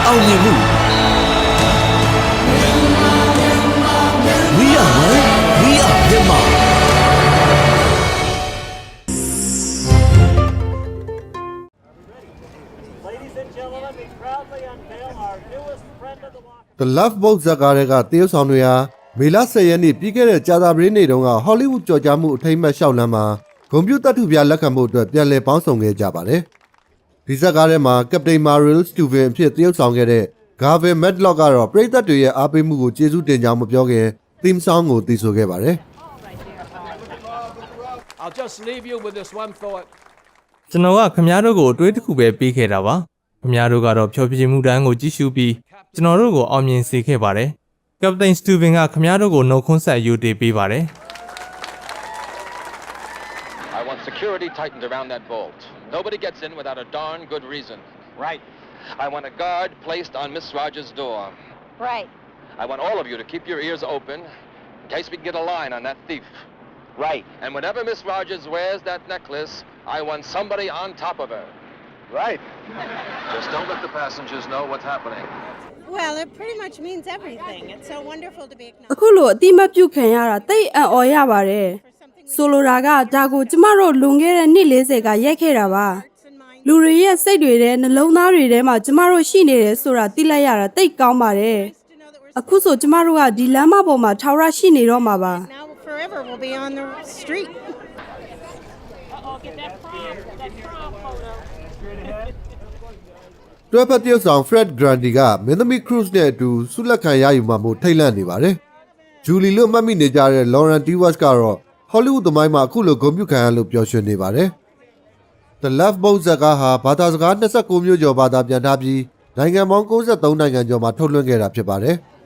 အောင်မြင်မှု We are one we are Myanmar The Love Boat ဇာတ်ကားတွေကတရုတ်ဆောင်တွေဟာမေလ10ရက်နေ့ပြီးခဲ့တဲ့ကြာသပတေးနေ့တုန်းကဟောလိဝုဒ်ကြော်ကြားမှုအထိမ်းအမှတ်ရှောက်လန်းမှာဂုဏ်ပြုတတ်ထုပြလက်ခံမှုအတွက်ပြန်လည်ပေါင်းဆောင်ခဲ့ကြပါတယ်။ဒီဇာတ်ကားထဲမှာကပတိန်မာရီလ်စတူဗင်အဖြစ်တရုတ်ဆောင်ခဲ့တဲ့ဂါဗင်မက်ဒလော့ကတော့ပရိသတ်တွေရဲ့အားပေးမှုကိုကျေးဇူးတင်ကြောင်းမပြောခင် theme song ကိုတည်ဆိုခဲ့ပါတယ်။ I'll just leave you with this one thought. ကျွန်တော်ကခမားတို့ကိုအတွေးတစ်ခုပဲပေးခဲ့တာပါခမားတို့ကတော့ဖြောပြမှုတိုင်းကိုကြည့်ရှုပြီးကျွန်တော်တို့ကိုအောင်မြင်စေခဲ့ပါတယ်ကပတိန်စတူဗင်ကခမားတို့ကိုနှုတ်ခွန်းဆက်ယူတည်ပေးပါတယ် I want security tightened around that vault. Nobody gets in without a darn good reason. Right. I want a guard placed on Miss Rogers' door. Right. I want all of you to keep your ears open in case we can get a line on that thief. Right. And whenever Miss Rogers wears that necklace, I want somebody on top of her. Right. Just don't let the passengers know what's happening. Well, it pretty much means everything. It's so wonderful to be acknowledged. အခုလိုအတိမပြုတ်ခံရတာတိတ်အံ့ဩရပါတယ်ဆိုလိုတာကဒါကိုကျမတို့လွန်ခဲ့တဲ့နှစ်40ကရိုက်ခဲ့တာပါလူတွေရဲ့စိတ်တွေထဲနှလုံးသားတွေထဲမှာကျမတို့ရှိနေတယ်ဆိုတာသိလိုက်ရတာတိတ်ကောင်းပါတယ်အခုဆိုကျမတို့ကဒီလမ်းမပေါ်မှာထောက်ရရှိနေတော့မှာပါ Now forever we'll be on the street. Get that prom photo. တွဲဖက်တရုတ်ဆောင် Fred Grandi ကမင်းသမီး Cruz နဲ့အတူဆုလက်ခံရယူမှမို့ထိတ်လန့်နေပါတယ်။ဂျူလီလို့မှတ်မိနေကြတဲ့ Lauren Dewars ကတော့ဟောလိဝုဒ်သမိုင်းမှာအခုလိုဂုဏ်ပြုခံရလို့ပျော်ရွှင်နေပါတယ်။ The Love Boat ဇာတ်ကားဟာဘာသာစကား29မျိုးကျော်ဘာသာပြန်ထားပြီးနိုင်ငံပေါင်း93နိုင်ငံကျော်မှာထုတ်လွှင့်ခဲ့တာဖြစ်ပါတယ်။